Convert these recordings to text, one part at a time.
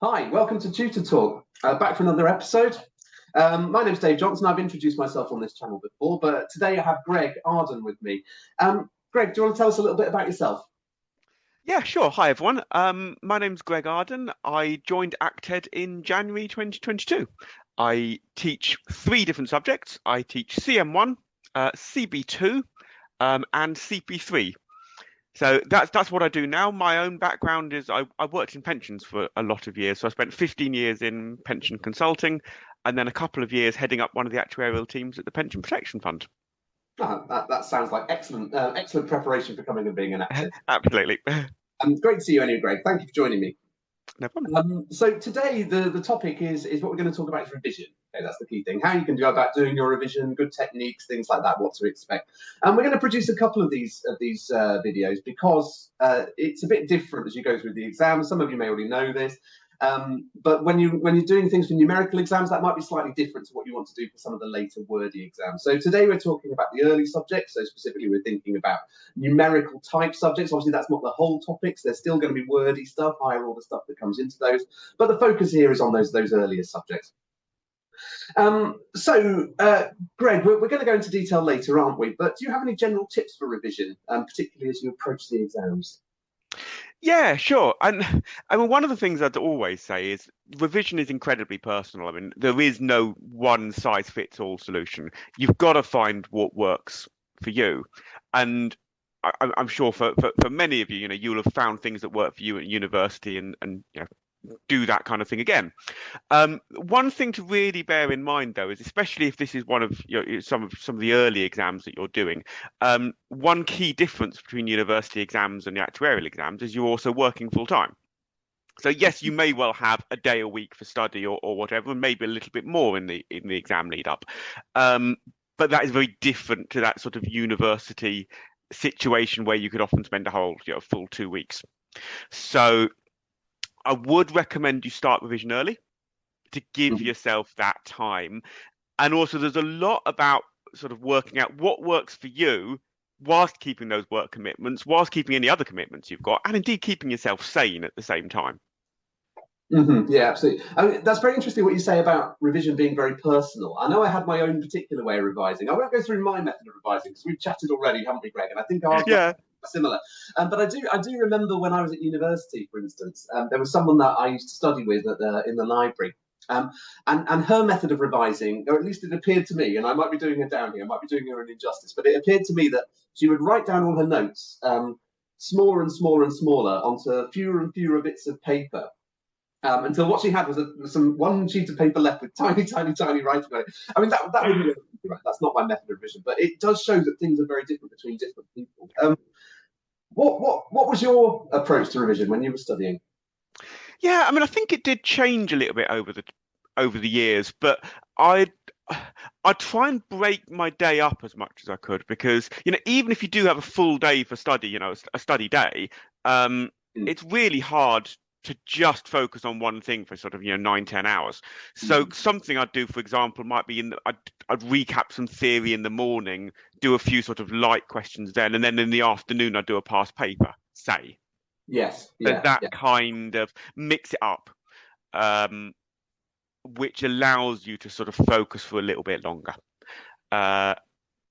Hi, welcome to Tutor Talk. Back for another episode. My name's Dave Johnson. I've introduced myself on this channel before, but today I have Greg Arden with me. Greg, do you want to tell us a little bit about yourself? Yeah, sure. Hi, everyone. My name's Greg Arden. I joined ACTED in January 2022. I teach three different subjects. I teach CM1, CB2, and CP3. So that's what I do now. My own background is I worked in pensions for a lot of years. So I spent 15 years in pension consulting and then a couple of years heading up one of the actuarial teams at the Pension Protection Fund. That sounds like excellent preparation for coming and being an actor. Absolutely. Great to see you anyway, Greg. Thank you for joining me. No problem. So today the topic is what we're going to talk about is revision. Okay, that's the key thing. How you can go about doing your revision, good techniques, things like that, what to expect. And we're going to produce a couple of these videos because it's a bit different as you go through the exams. Some of you may already know this. But when you're doing things for numerical exams, that might be slightly different to what you want to do for some of the later wordy exams. So today we're talking about the early subjects. So specifically, we're thinking about numerical type subjects. Obviously, that's not the whole topics. There's still going to be wordy stuff, higher order stuff that comes into those. But the focus here is on those earlier subjects. Greg, we're going to go into detail later, aren't we? But do you have any general tips for revision, particularly as you approach the exams? Yeah, sure. And I mean, one of the things I'd always say is revision is incredibly personal. I mean, there is no one size fits all solution. You've got to find what works for you. And I'm sure for many of you, you'll have found things that work for you at university and do that kind of thing again. One thing to really bear in mind, though, is especially if this is one of some of the early exams that you're doing, one key difference between university exams and the actuarial exams is you're also working full time. So yes, you may well have a day a week for study or whatever, and maybe a little bit more in the exam lead up. But that is very different to that sort of university situation where you could often spend a whole full 2 weeks. So I would recommend you start revision early to give Mhm. yourself that time. And also, there's a lot about sort of working out what works for you whilst keeping those work commitments, whilst keeping any other commitments you've got, and indeed keeping yourself sane at the same time. Yeah, absolutely. I mean, that's very interesting what you say about revision being very personal. I know I had my own particular way of revising. I won't go through my method of revising because we've chatted already, haven't we, Greg? And I think ours might Yeah. be similar. But I do remember when I was at university, for instance, there was someone that I used to study with in the library. And her method of revising, or at least it appeared to me, and I might be doing her down here, I might be doing her an injustice, but it appeared to me that she would write down all her notes, smaller and smaller and smaller, onto fewer and fewer bits of paper until what she had was one sheet of paper left with tiny, tiny, tiny writing on it. I mean, that wouldn't be right. That's not my method of revision, but it does show that things are very different between different people. What was your approach to revision when you were studying? Yeah, I mean, I think it did change a little bit over the years, but I I try and break my day up as much as I could because even if you do have a full day for study, a study day, um, Mm. it's really hard to just focus on one thing for sort of 9, 10 hours. So Mm. something I'd do, for example, might be I'd recap some theory in the morning, do a few sort of light questions then, and then in the afternoon I'd do a past paper, say. Yes, So yeah, that yeah. kind of mix it up. Um, which allows you to sort of focus for a little bit longer. Uh,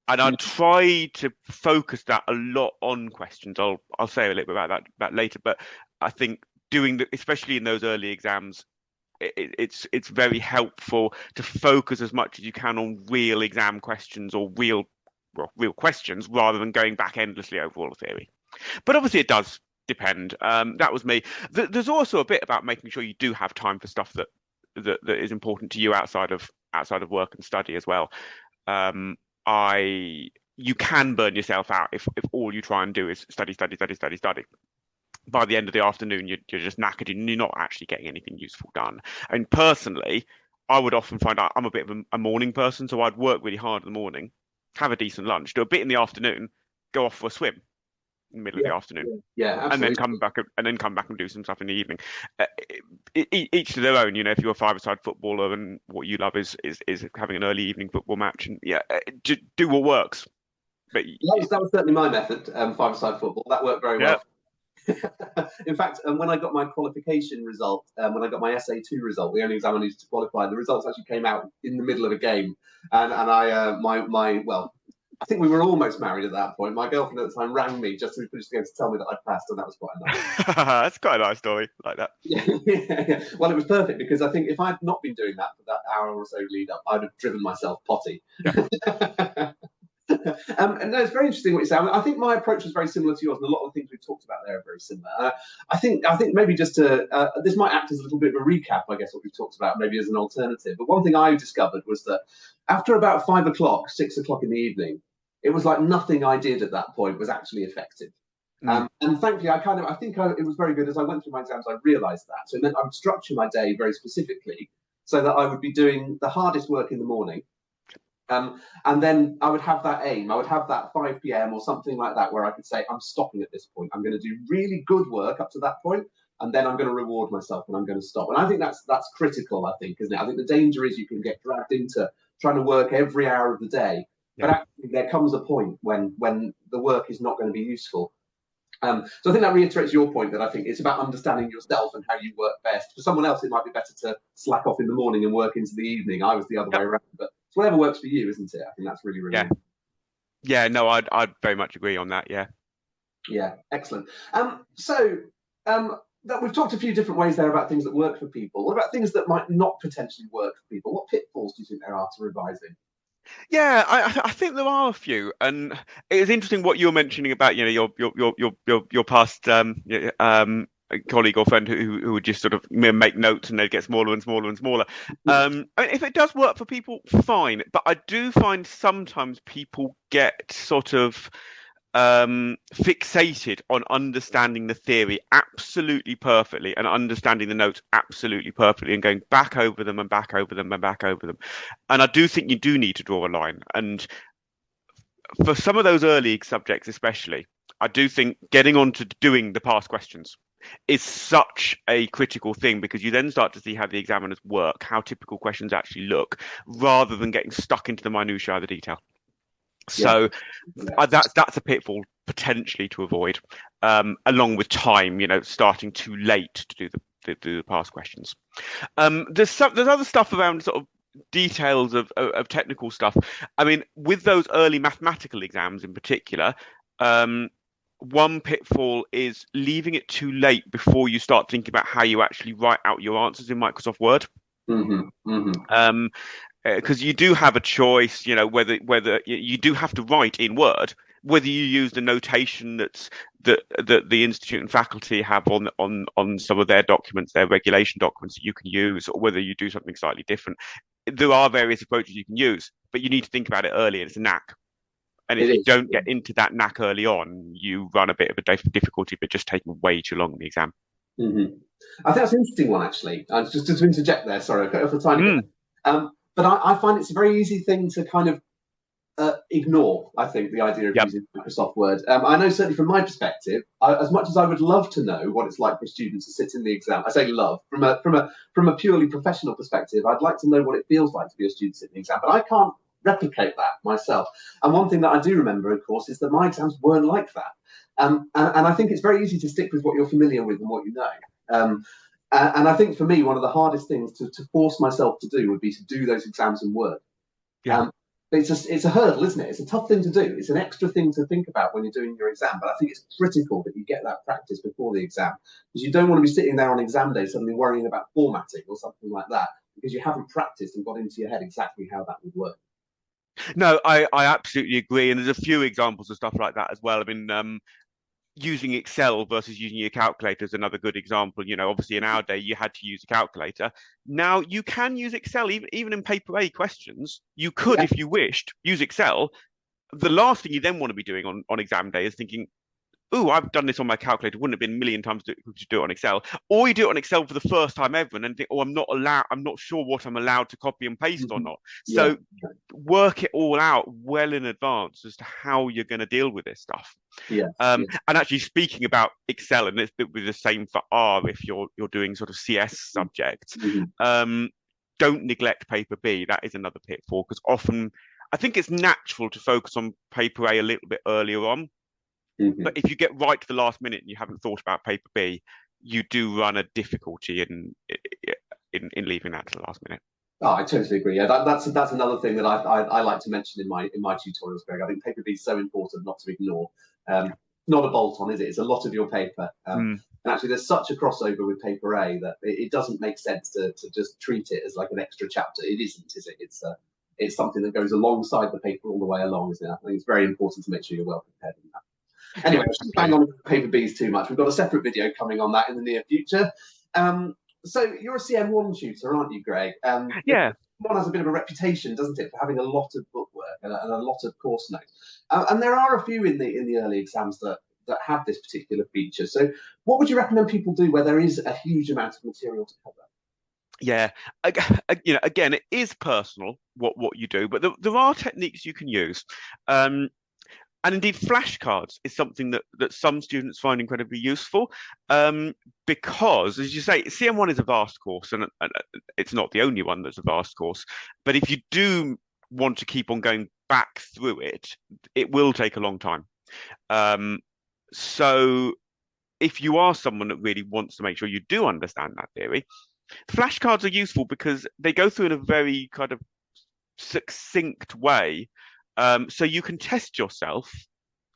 and I try to focus that a lot on questions. I'll say a little bit about that later, but I think especially in those early exams, it's very helpful to focus as much as you can on real exam questions or real questions rather than going back endlessly over all the theory. But obviously, it does depend. That was me. There's also a bit about making sure you do have time for stuff that is important to you outside of work and study as well. Um, I You can burn yourself out if all you try and do is study, study, study, study, study. By the end of the afternoon, you're just knackered and you're not actually getting anything useful done. And personally, I would often find out I'm a bit of a morning person, so I'd work really hard in the morning, have a decent lunch, do a bit in the afternoon, go off for a swim in the middle of Yeah, the afternoon, yeah, yeah, and then absolutely. come back and do some stuff in the evening. Uh, each to their own. If you're a five-a-side footballer and what you love is having an early evening football match, and yeah, do what works. But That was certainly my method. Five-a-side football that worked very yeah, well. In fact, when I got my qualification result, when I got my SA2 result, the only exam I needed to qualify, the results actually came out in the middle of a game, and well, I think we were almost married at that point. My girlfriend at the time rang me just to tell me that I'd passed, and that was quite nice. That's quite a nice story, like that. Yeah. Well, it was perfect because I think if I'd not been doing that for that hour or so lead up, I'd have driven myself potty. Yeah. And no, it's very interesting what you say. I think my approach was very similar to yours, and a lot of the things we've talked about there are very similar. I think maybe just to this might act as a little bit of a recap, I guess, what we've talked about, maybe as an alternative. But one thing I discovered was that after about 5 o'clock, 6 o'clock in the evening, it was like nothing I did at that point was actually effective. And thankfully, it was very good. As I went through my exams, I realised that. So it meant I would structure my day very specifically so that I would be doing the hardest work in the morning. And then I would have that aim. I would have that 5 p.m. or something like that where I could say, I'm stopping at this point. I'm going to do really good work up to that point, and then I'm going to reward myself and I'm going to stop. And I think that's critical, I think, isn't it? I think the danger is you can get dragged into trying to work every hour of the day. Yeah. But actually, there comes a point when the work is not going to be useful. So I think that reiterates your point that I think it's about understanding yourself and how you work best. For someone else, it might be better to slack off in the morning and work into the evening. I was the other way around, but it's whatever works for you, isn't it? I think that's really, really important. Yeah, no, I'd very much agree on that. Yeah. Yeah, excellent. That we've talked a few different ways there about things that work for people. What about things that might not potentially work for people? What pitfalls do you think there are to revising? Yeah, I think there are a few, and it's interesting what you're mentioning about your past colleague or friend who would just sort of make notes and they'd get smaller and smaller and smaller. I mean, if it does work for people, fine, but I do find sometimes people get sort of fixated on understanding the theory absolutely perfectly and understanding the notes absolutely perfectly and going back over them and back over them and back over them. And I do think you do need to draw a line. And for some of those early subjects, especially, I do think getting on to doing the past questions is such a critical thing because you then start to see how the examiners work, how typical questions actually look, rather than getting stuck into the minutiae of the detail. So that's a pitfall potentially to avoid, along with time, starting too late to do the past questions. There's other stuff around sort of details of technical stuff. I mean, with those early mathematical exams in particular, one pitfall is leaving it too late before you start thinking about how you actually write out your answers in Microsoft Word. Because you do have a choice, whether you do have to write in Word, whether you use the notation that the institute and faculty have on some of their documents, their regulation documents that you can use, or whether you do something slightly different. There are various approaches you can use, but you need to think about it early. It's a knack. And if you don't get into that knack early on, you run a bit of a difficulty, but just taking way too long in the exam. I think that's an interesting one, actually. Just to interject there, sorry, I cut off a tiny bit. But I find it's a very easy thing to kind of ignore, I think, the idea of using Microsoft Word. I know certainly from my perspective, as much as I would love to know what it's like for students to sit in the exam, I say love, from a purely professional perspective, I'd like to know what it feels like to be a student sitting in the exam, but I can't replicate that myself. And one thing that I do remember, of course, is that my exams weren't like that. And I think it's very easy to stick with what you're familiar with and what you know. And I think for me, one of the hardest things to force myself to do would be to do those exams in Word. But it's a hurdle, isn't it? It's a tough thing to do. It's an extra thing to think about when you're doing your exam. But I think it's critical that you get that practice before the exam, because you don't want to be sitting there on exam day suddenly worrying about formatting or something like that, because you haven't practiced and got into your head exactly how that would work. No, I absolutely agree. And there's a few examples of stuff like that as well. I mean, using Excel versus using your calculator is another good example. Obviously in our day you had to use a calculator. Now you can use Excel even in paper A questions. You could, if you wished, use Excel. The last thing you then want to be doing on exam day is thinking, oh, I've done this on my calculator. Wouldn't it have been a million times to do it on Excel? Or you do it on Excel for the first time ever and then think, oh, I'm not sure what I'm allowed to copy and paste or not. So work it all out well in advance as to how you're going to deal with this stuff. And actually speaking about Excel, and this would be the same for R if you're doing sort of CS subjects, don't neglect paper B. That is another pitfall, because often I think it's natural to focus on paper A a little bit earlier on. Mhm. But if you get right to the last minute and you haven't thought about paper B, you do run a difficulty in leaving that to the last minute. Oh, I totally agree. Yeah, that's another thing that I like to mention in my tutorials, Greg. I think paper B is so important not to ignore. Yeah. Not a bolt on, is it? It's a lot of your paper. Mm. And actually, there's such a crossover with paper A that it doesn't make sense to just treat it as like an extra chapter. It isn't, is it? It's something that goes alongside the paper all the way along, isn't it? I think it's very important to make sure you're well prepared in that. Anyway, Yeah, let's just bang on with paper Bs too much. We've got a separate video coming on that in the near future. So you're a CM1 tutor, aren't you, Greg? yeah. One has a bit of a reputation, doesn't it, for having a lot of bookwork and a lot of course notes. And there are a few in the early exams that have this particular feature. So what would you recommend people do where there is a huge amount of material to cover? Yeah, again, it is personal what you do, but there are techniques you can use. And indeed, flashcards is something that some students find incredibly useful, because, as you say, CM1 is a vast course, and it's not the only one that's a vast course. But if you do want to keep on going back through it, it will take a long time. So if you are someone that really wants to make sure you do understand that theory, flashcards are useful because they go through in a very kind of succinct way. So you can test yourself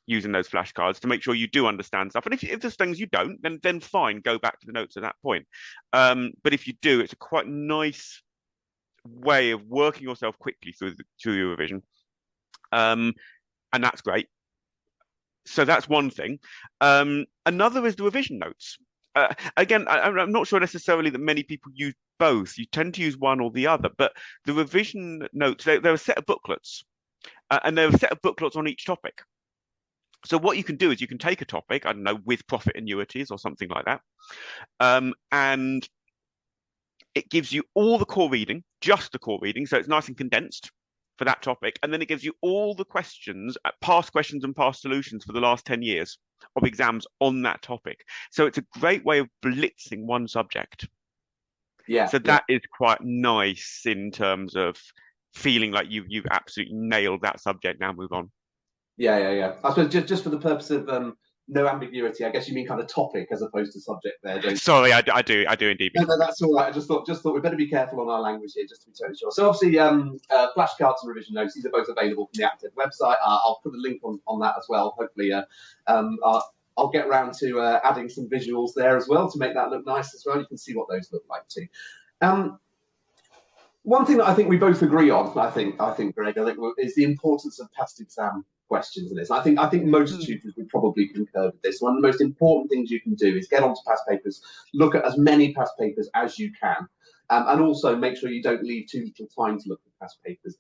using those flashcards to make sure you do understand stuff. And if there's things you don't, then fine, go back to the notes at that point. But if you do, it's a quite nice way of working yourself quickly through your revision. And that's great. So that's one thing. Another is the revision notes. Again, I'm not sure necessarily that many people use both. You tend to use one or the other, but the revision notes, they're a set of booklets, and they're a set of booklets on each topic. So what you can do is you can take a topic, I don't know, with profit annuities or something like that, and it gives you all the core reading, just the core reading, so it's nice and condensed for that topic, and then it gives you all the questions, past questions and past solutions for the last 10 years of exams on that topic. So it's a great way of blitzing one subject. Yeah. So that is quite nice in terms of feeling like you've absolutely nailed that subject. Now move on. Yeah. I suppose just for the purpose of no ambiguity, I guess you mean kind of topic as opposed to subject there, don't you? Sorry, I do indeed. No, that's all right. I just thought we better be careful on our language here, just to be totally sure. So obviously, flashcards and revision notes, these are both available from the Active website. I'll put a link on that as well. Hopefully, I'll get around to adding some visuals there as well to make that look nice as well. You can see what those look like too. One thing that I think we both agree on, I think, Greg, is the importance of past exam questions in this. I think most tutors would probably concur with this. One of the most important things you can do is get onto past papers, look at as many past papers as you can, and also make sure you don't leave too little time to look at past papers.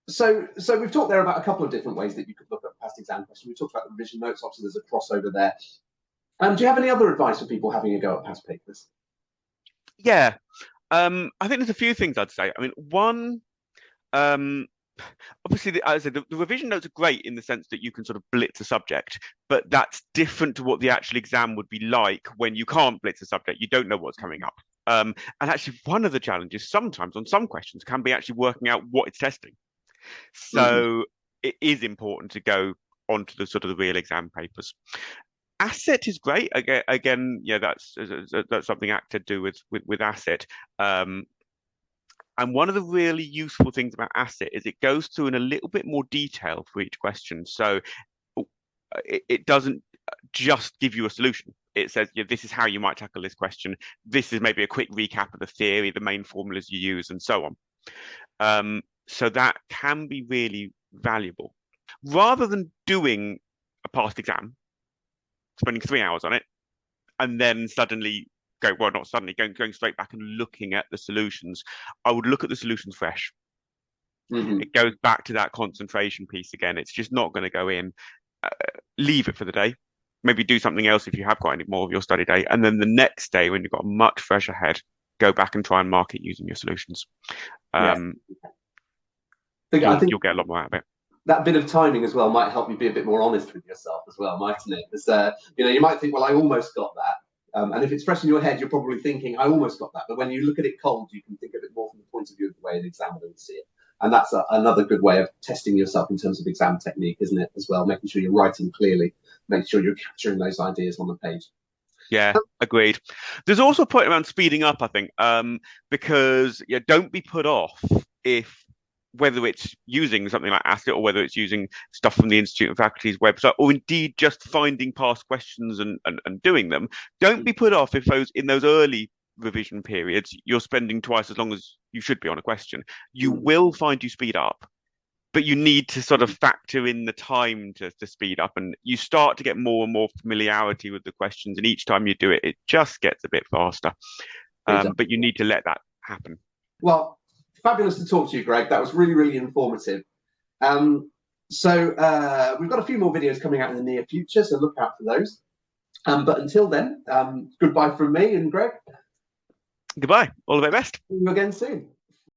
So we've talked there about a couple of different ways that you could look at past exam questions. We talked about the revision notes. Obviously, there's a crossover there. Do you have any other advice for people having a go at past papers? Yeah. I think there's a few things I'd say. I mean, one, obviously, as I said, the revision notes are great in the sense that you can sort of blitz a subject, but that's different to what the actual exam would be like when you can't blitz a subject. You don't know what's coming up. And actually, one of the challenges sometimes on some questions can be actually working out what it's testing. So it is important to go onto the sort of the real exam papers. Asset is great. Again, yeah, that's something ACTA do with Asset. And one of the really useful things about Asset is it goes through in a little bit more detail for each question. So it doesn't just give you a solution. It says, yeah, this is how you might tackle this question. This is maybe a quick recap of the theory, the main formulas you use, and so on. So that can be really valuable. Rather than doing a past exam, spending 3 hours on it, and then suddenly going straight back and looking at the solutions, I would look at the solutions fresh. It goes back to that concentration piece again. It's just not going to go in. Leave it for the day. Maybe do something else if you have got any more of your study day. And then the next day, when you've got a much fresher head, go back and try and mark it using your solutions. I think you'll get a lot more out of it. That bit of timing as well might help you be a bit more honest with yourself as well, mightn't it? Because you might think, well, I almost got that, and if it's fresh in your head, you're probably thinking, I almost got that. But when you look at it cold, you can think of it more from the point of view of the way an examiner would see it. And that's another good way of testing yourself in terms of exam technique, isn't it, as well? Making sure you're writing clearly, making sure you're capturing those ideas on the page. Yeah, agreed. There's also a point around speeding up, I think, because don't be put off if whether it's using something like Asset or whether it's using stuff from the Institute and Faculty's website, or indeed just finding past questions and doing them. Don't be put off if in those early revision periods you're spending twice as long as you should be on a question. You will find you speed up, but you need to sort of factor in the time to speed up, and you start to get more and more familiarity with the questions, and each time you do it, it just gets a bit faster. But you need to let that happen. Well, fabulous to talk to you, Greg. That was really, really informative. So we've got a few more videos coming out in the near future, so look out for those. But until then, goodbye from me and Greg. Goodbye. All the very best. See you again soon.